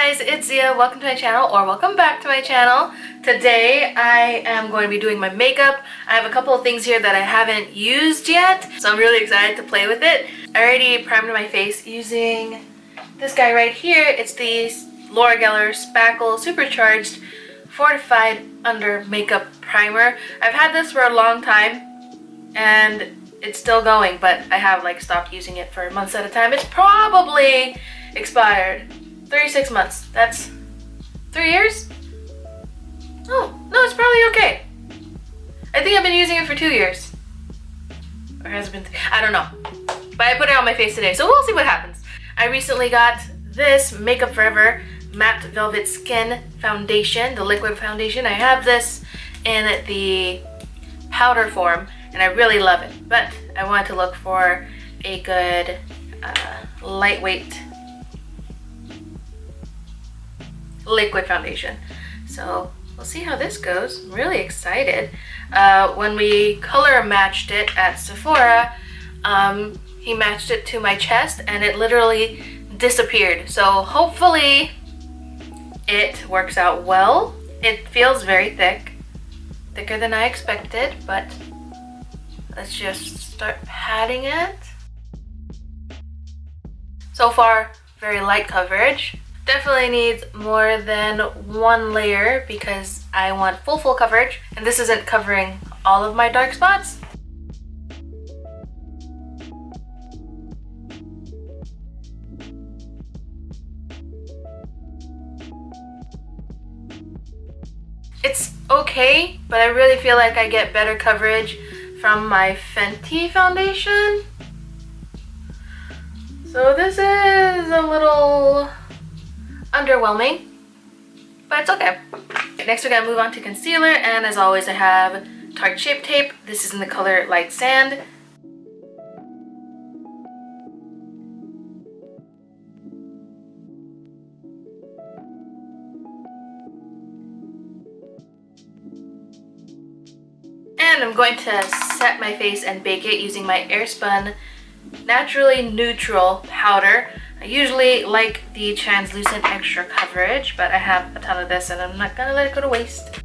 guys, it's Zia. Welcome to my channel, or welcome back to my channel. Today I am going to be doing my makeup. I have a couple of things here that I haven't used yet, so I'm really excited to play with it. I already primed my face using this guy right here. It's the Laura Geller Spackle Supercharged Fortified Under Makeup Primer. I've had this for a long time and it's still going, but I have like stopped using it for months at a time. It's probably expired. 36 months. That's 3 years? Oh, no, it's probably okay. I think I've been using it for 2 years. Or has it been I don't know. But I put it on my face today, so we'll see what happens. I recently got this Makeup Forever Matte Velvet Skin Foundation, the liquid foundation. I have this in the powder form, and I really love it. But I wanted to look for a good lightweight liquid foundation. So we'll see how this goes. I'm really excited. When we color matched it at Sephora, he matched it to my chest and it literally disappeared. So hopefully it works out well. It feels very thick, thicker than I expected, but let's just start patting it. So far, very light coverage. Definitely needs more than one layer because I want full coverage, and this isn't covering all of my dark spots. It's okay, but I really feel like I get better coverage from my Fenty foundation. So this is a little underwhelming, but it's okay. Next we're gonna move on to concealer, and as always I have Tarte Shape Tape. This is in the color Light Sand. And I'm going to set my face and bake it using my Airspun Naturally Neutral powder. I usually like the translucent extra coverage, but I have a ton of this and I'm not gonna let it go to waste.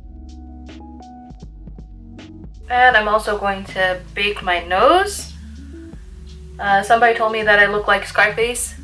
And I'm also going to bake my nose. Somebody told me that I look like Scarface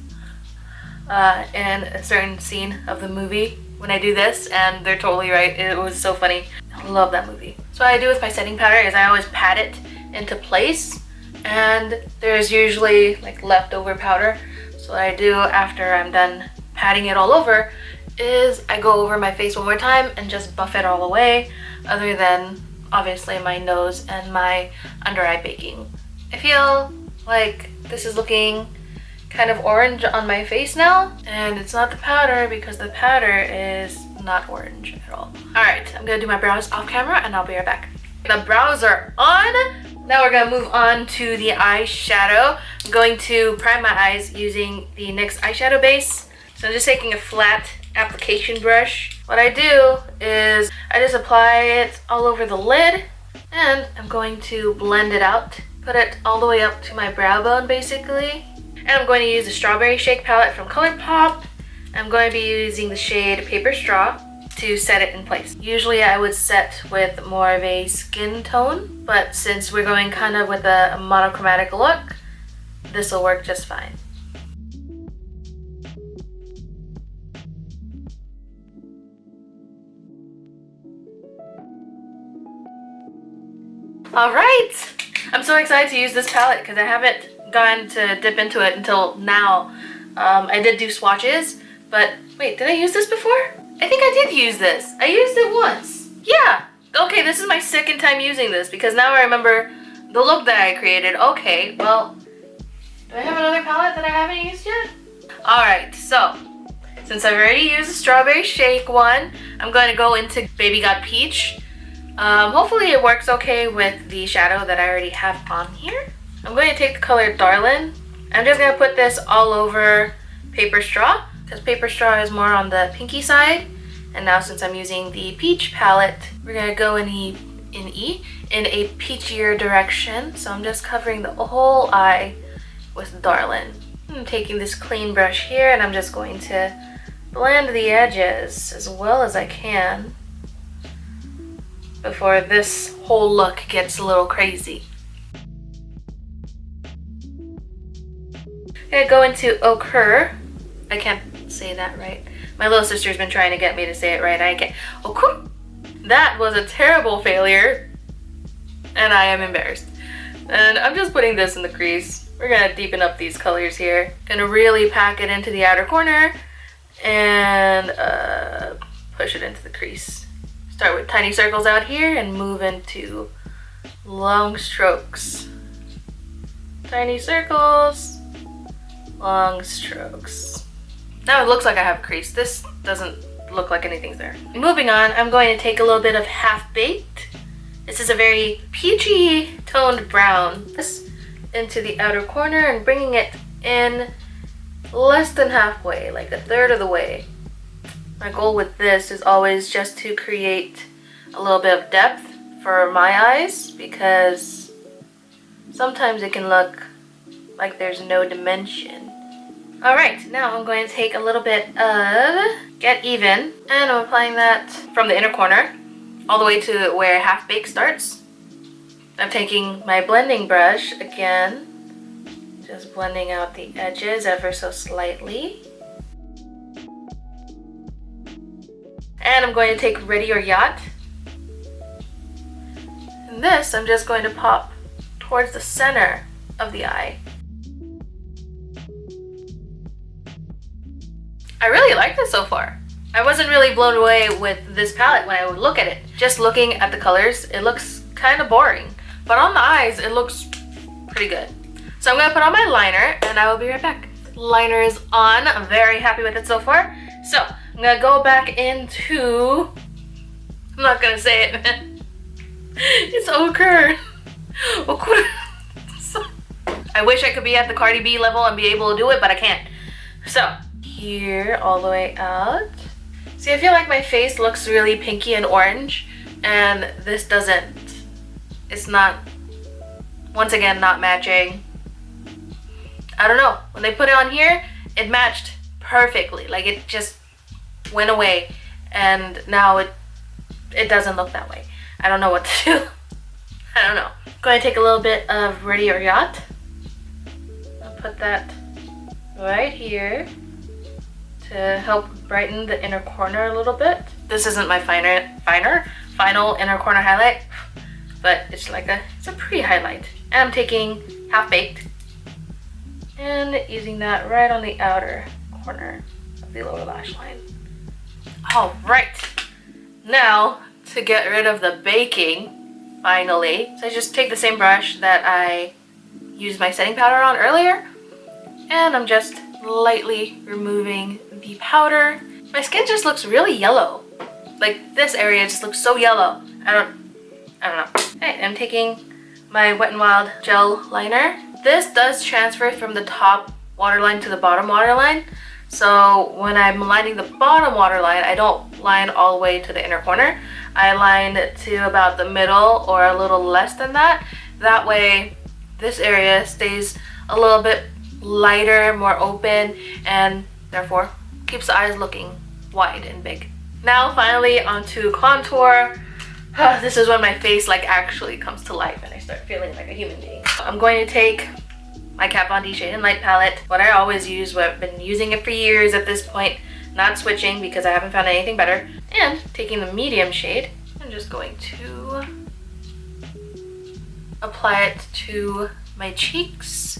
in a certain scene of the movie when I do this, and they're totally right. It was so funny. I love that movie. So what I do with my setting powder is I always pat it into place, and there's usually like leftover powder. So what I do after I'm done patting it all over is I go over my face one more time and just buff it all away, other than obviously my nose and my under eye baking. I feel like this is looking kind of orange on my face now, and it's not the powder because the powder is not orange at all. Alright, I'm gonna do my brows off camera and I'll be right back. The brows are on. Now we're gonna move on to the eyeshadow. I'm going to prime my eyes using the NYX eyeshadow base. So I'm just taking a flat application brush. What I do is I just apply it all over the lid, and I'm going to blend it out. Put it all the way up to my brow bone basically. And I'm going to use the Strawberry Shake palette from ColourPop. I'm going to be using the shade Paper Straw to set it in place. Usually I would set with more of a skin tone, but since we're going kind of with a monochromatic look, this will work just fine. Alright! I'm so excited to use this palette because I haven't gotten to dip into it until now. I did do swatches, but wait, did I use this before? I think I did use this. I used it once. Yeah. Okay, this is my second time using this because now I remember the look that I created. Okay, well, do I have another palette that I haven't used yet? Alright, so since I've already used the Strawberry Shake one, I'm going to go into Baby Got Peach. Hopefully it works okay with the shadow that I already have on here. I'm going to take the color Darlin'. I'm just going to put this all over Paper Straw because Paper Straw is more on the pinky side. And now since I'm using the Peach palette, we're going to go in a peachier direction. So I'm just covering the whole eye with Darlin'. I'm taking this clean brush here and I'm just going to blend the edges as well as I can before this whole look gets a little crazy. I'm gonna go into ochre. I can't say that right. My little sister's been trying to get me to say it right. I can't. Ochre. That was a terrible failure, and I am embarrassed. And I'm just putting this in the crease. We're gonna deepen up these colors here. Gonna really pack it into the outer corner and push it into the crease. Start with tiny circles out here and move into long strokes. Tiny circles, long strokes. Now it looks like I have a crease. This doesn't look like anything's there. Moving on, I'm going to take a little bit of half-baked. This is a very peachy toned brown. This into the outer corner and bringing it in less than halfway, like a third of the way. My goal with this is always just to create a little bit of depth for my eyes, because sometimes it can look like there's no dimension. Alright, now I'm going to take a little bit of Get Even, and I'm applying that from the inner corner all the way to where Half Baked starts. I'm taking my blending brush again, just blending out the edges ever so slightly. And I'm going to take Ready or Yacht. And this I'm just going to pop towards the center of the eye. I really like this so far. I wasn't really blown away with this palette when I would look at it. Just looking at the colors, it looks kind of boring. But on the eyes, it looks pretty good. So I'm going to put on my liner and I will be right back. Liner is on. I'm very happy with it so far. So I'm going to go back into... I'm not going to say it, man. It's ochre. Ochre. I wish I could be at the Cardi B level and be able to do it, but I can't. So here all the way out. See, I feel like my face looks really pinky and orange, and this doesn't. It's not, once again, not matching. I don't know. When they put it on here, it matched perfectly. Like, it just went away, and now it doesn't look that way. I don't know what to do. I don't know. I'm going to take a little bit of Ready or Yacht. I'll put that right here to help brighten the inner corner a little bit. This isn't my final inner corner highlight, but it's like it's a pretty highlight. And I'm taking Half Baked and using that right on the outer corner of the lower lash line. All right, now to get rid of the baking, finally. So I just take the same brush that I used my setting powder on earlier, and I'm just lightly removing the powder. My skin just looks really yellow. Like, this area just looks so yellow. I don't know. Okay, I'm taking my Wet n Wild gel liner. This does transfer from the top waterline to the bottom waterline. So when I'm lining the bottom waterline, I don't line all the way to the inner corner. I line to about the middle or a little less than that. That way this area stays a little bit lighter, more open, and therefore keeps the eyes looking wide and big. Now finally onto contour. This is when my face like actually comes to life and I start feeling like a human being. I'm going to take my Kat Von D Shade and Light palette, what I always use, what I've been using it for years at this point, not switching because I haven't found anything better, and taking the medium shade, I'm just going to apply it to my cheeks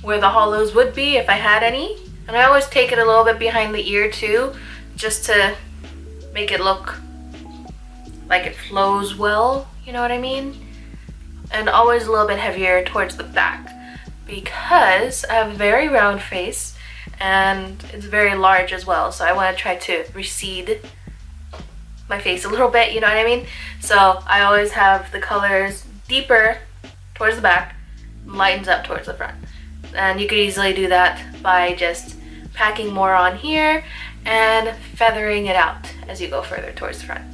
where the hollows would be if I had any. And I always take it a little bit behind the ear too, just to make it look like it flows well, you know what I mean? And always a little bit heavier towards the back because I have a very round face and it's very large as well, so I want to try to recede my face a little bit, you know what I mean? So I always have the colors deeper towards the back, lightens up towards the front. And you could easily do that by just packing more on here and feathering it out as you go further towards the front.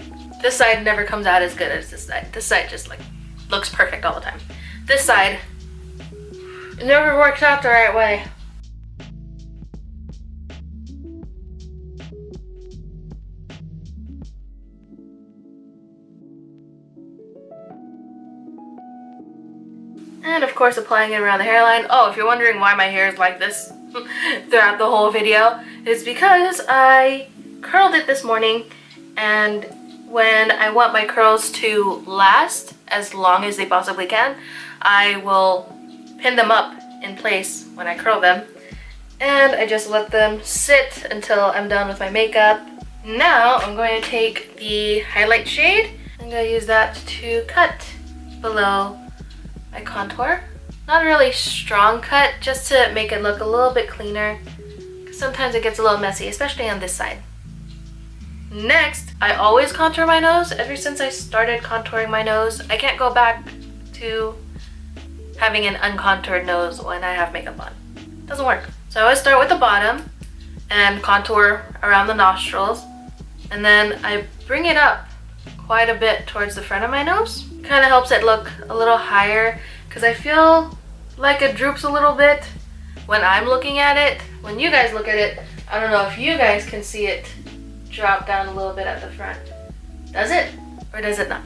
This side never comes out as good as this side. This side just like looks perfect all the time. This side, it never works out the right way. And of course applying it around the hairline. Oh, if you're wondering why my hair is like this throughout the whole video, it's because I curled it this morning, and when I want my curls to last as long as they possibly can, I will pin them up in place when I curl them, and I just let them sit until I'm done with my makeup. Now I'm going to take the highlight shade. I'm going to use that to cut below my contour. Not a really strong cut, just to make it look a little bit cleaner, because sometimes it gets a little messy, especially on this side. Next, I always contour my nose. Ever since I started contouring my nose, I can't go back to having an uncontoured nose when I have makeup on. Doesn't work. So I always start with the bottom and contour around the nostrils, and then I bring it up quite a bit towards the front of my nose. Kind of helps it look a little higher, because I feel like it droops a little bit when I'm looking at it. When you guys look at it, I don't know if you guys can see it drop down a little bit at the front. Does it? Or does it not?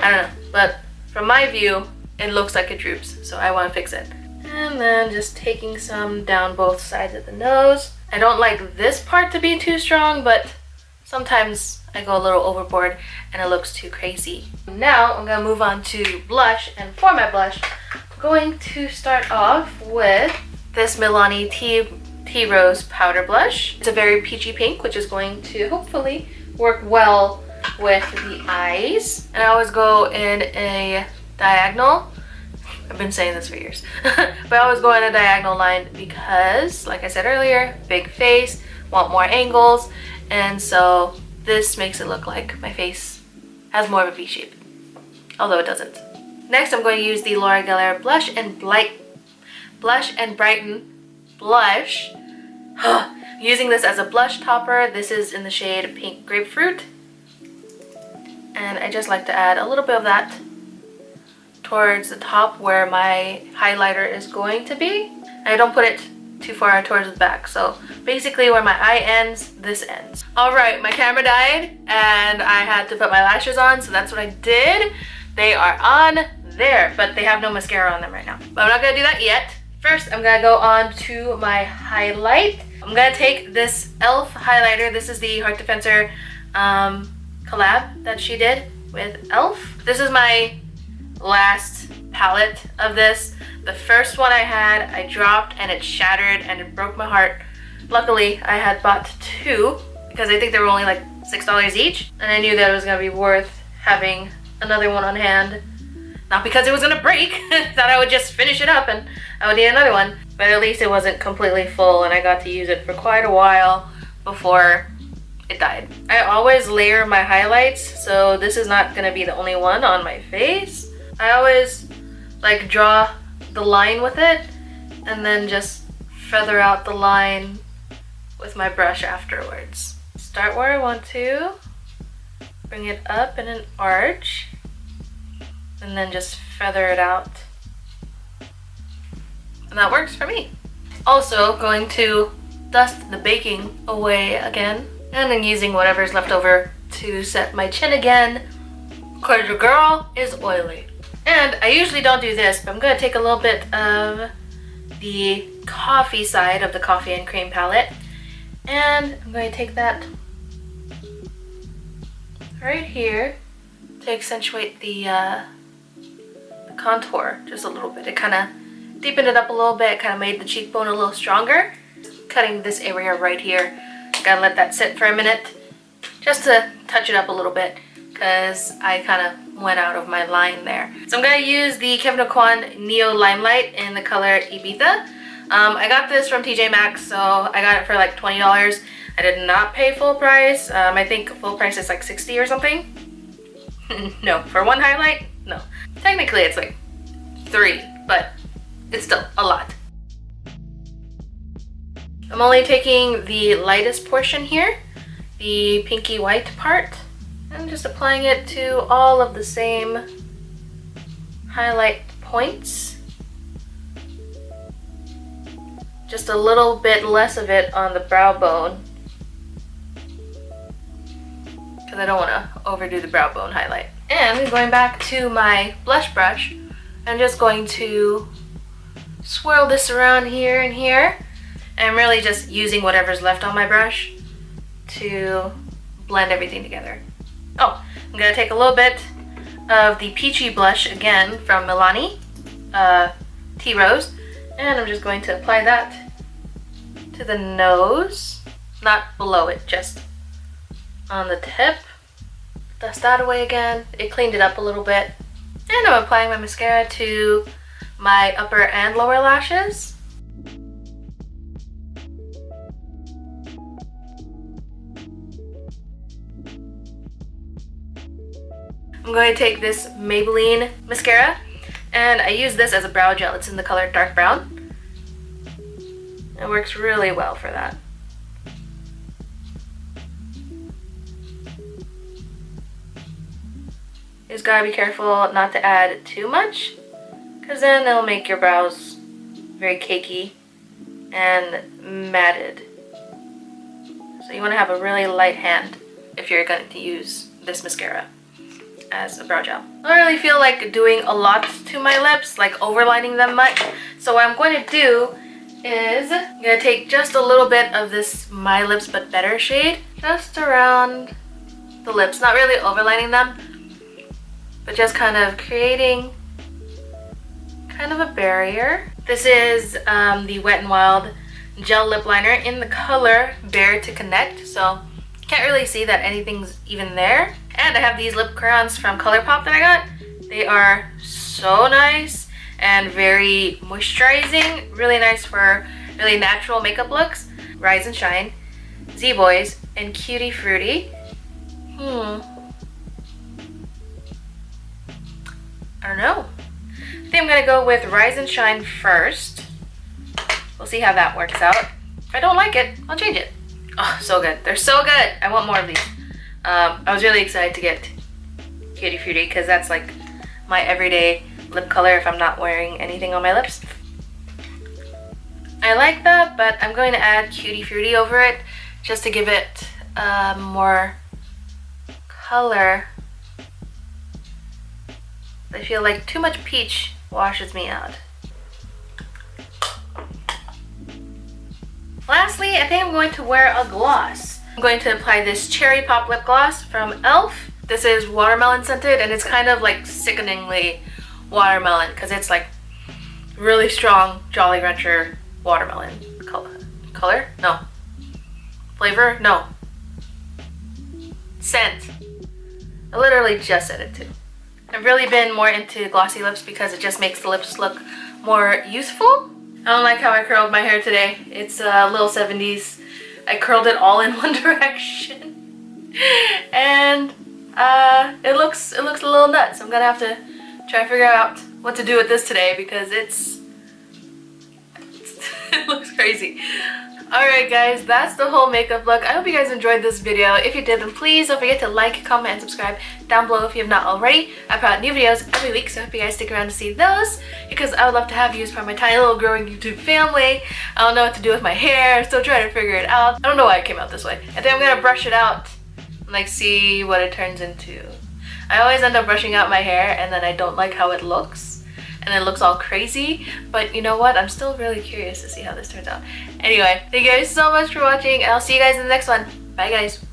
I don't know. But from my view, it looks like it droops, so I want to fix it. And then just taking some down both sides of the nose. I don't like this part to be too strong, but sometimes I go a little overboard and it looks too crazy. Now I'm going to move on to blush, and for my blush, I'm going to start off with this Milani Tea Rose Powder Blush. It's a very peachy pink, which is going to hopefully work well with the eyes. And I always go in a diagonal. I've been saying this for years. But I always go in a diagonal line because, like I said earlier, big face, want more angles, and so this makes it look like my face has more of a V shape, although it doesn't. Next, I'm going to use the Laura Geller Blush and Brighten Blush. Using this as a blush topper. This is in the shade Pink Grapefruit, and I just like to add a little bit of that towards the top where my highlighter is going to be. I don't put it too far towards the back, so basically where my eye ends, this ends. Alright, my camera died and I had to put my lashes on, so that's what I did. They are on there, but they have no mascara on them right now. But I'm not gonna do that yet. First, I'm gonna go on to my highlight. I'm gonna take this e.l.f. highlighter. This is the Heart Defensor collab that she did with e.l.f. This is my last palette of this. The first one I had, I dropped and it shattered and it broke my heart. Luckily, I had bought two because I think they were only like $6 each, and I knew that it was gonna be worth having another one on hand. Not because it was gonna break, thought I would just finish it up and I would need another one, but at least it wasn't completely full and I got to use it for quite a while before it died. I always layer my highlights, so this is not gonna be the only one on my face. I always like draw the line with it and then just feather out the line with my brush afterwards. Start where I want to, bring it up in an arch, and then just feather it out. And that works for me. Also going to dust the baking away again, and then using whatever's left over to set my chin again, because your girl is oily. And I usually don't do this, but I'm going to take a little bit of the coffee side of the Coffee and Cream palette, and I'm going to take that right here to accentuate the contour just a little bit. It kind of deepened it up a little bit, kind of made the cheekbone a little stronger. Cutting this area right here. Gotta let that sit for a minute just to touch it up a little bit, because I kind of went out of my line there. So I'm going to use the Kevyn Aucoin Neo Limelight in the color Ibiza. I got this from TJ Maxx, so I got it for like $20. I did not pay full price. I think full price is like $60 or something. No, for one highlight, no. Technically it's like $3, but it's still a lot. I'm only taking the lightest portion here, the pinky white part, and just applying it to all of the same highlight points. Just a little bit less of it on the brow bone, because I don't want to overdo the brow bone highlight. And going back to my blush brush, I'm just going to swirl this around here and here. And I'm really just using whatever's left on my brush to blend everything together. Oh, I'm gonna take a little bit of the Peachy blush again from Milani, Tea Rose, and I'm just going to apply that to the nose, not below it, just on the tip. Dust that away again. It cleaned it up a little bit. And I'm applying my mascara to my upper and lower lashes. I'm going to take this Maybelline mascara, and I use this as a brow gel. It's in the color dark brown. It works really well for that. You just gotta be careful not to add too much, because then it'll make your brows very cakey and matted. So you want to have a really light hand if you're going to use this mascara as a brow gel. I don't really feel like doing a lot to my lips, like overlining them much. So what I'm going to do is I'm going to take just a little bit of this My Lips But Better shade just around the lips, not really overlining them, but just kind of creating kind of a barrier. This is the Wet n Wild gel lip liner in the color Bare to Connect, so can't really see that anything's even there. And I have these lip crayons from ColourPop that I got. They are so nice and very moisturizing, really nice for really natural makeup looks. Rise and Shine, Z Boys, and Cutie Fruity. I don't know. I think I'm gonna go with Rise and Shine first. We'll see how that works out. If I don't like it, I'll change it. Oh, so good. They're so good. I want more of these. I was really excited to get Cutie Fruity because that's like my everyday lip color if I'm not wearing anything on my lips. I like that, but I'm going to add Cutie Fruity over it just to give it more color. I feel like too much peach washes me out. Lastly, I think I'm going to wear a gloss. I'm going to apply this Cherry Pop lip gloss from e.l.f. This is watermelon scented, and it's kind of like sickeningly watermelon because it's like really strong Jolly Rancher watermelon color? No. Flavor? No. Scent. I literally just said it too. I've really been more into glossy lips because it just makes the lips look more youthful. I don't like how I curled my hair today. It's a little 70s. I curled it all in one direction. And it looks a little nuts. I'm gonna have to try to figure out what to do with this today because it looks crazy. Alright guys, that's the whole makeup look. I hope you guys enjoyed this video. If you did, then please don't forget to like, comment, and subscribe down below if you have not already. I put out new videos every week, so I hope you guys stick around to see those because I would love to have you as part of my tiny little growing YouTube family. I don't know what to do with my hair, still trying to figure it out. I don't know why it came out this way. I think I'm gonna brush it out and like see what it turns into. I always end up brushing out my hair and then I don't like how it looks. And it looks all crazy, but you know what? I'm still really curious to see how this turns out. Anyway, thank you guys so much for watching, and I'll see you guys in the next one. Bye guys.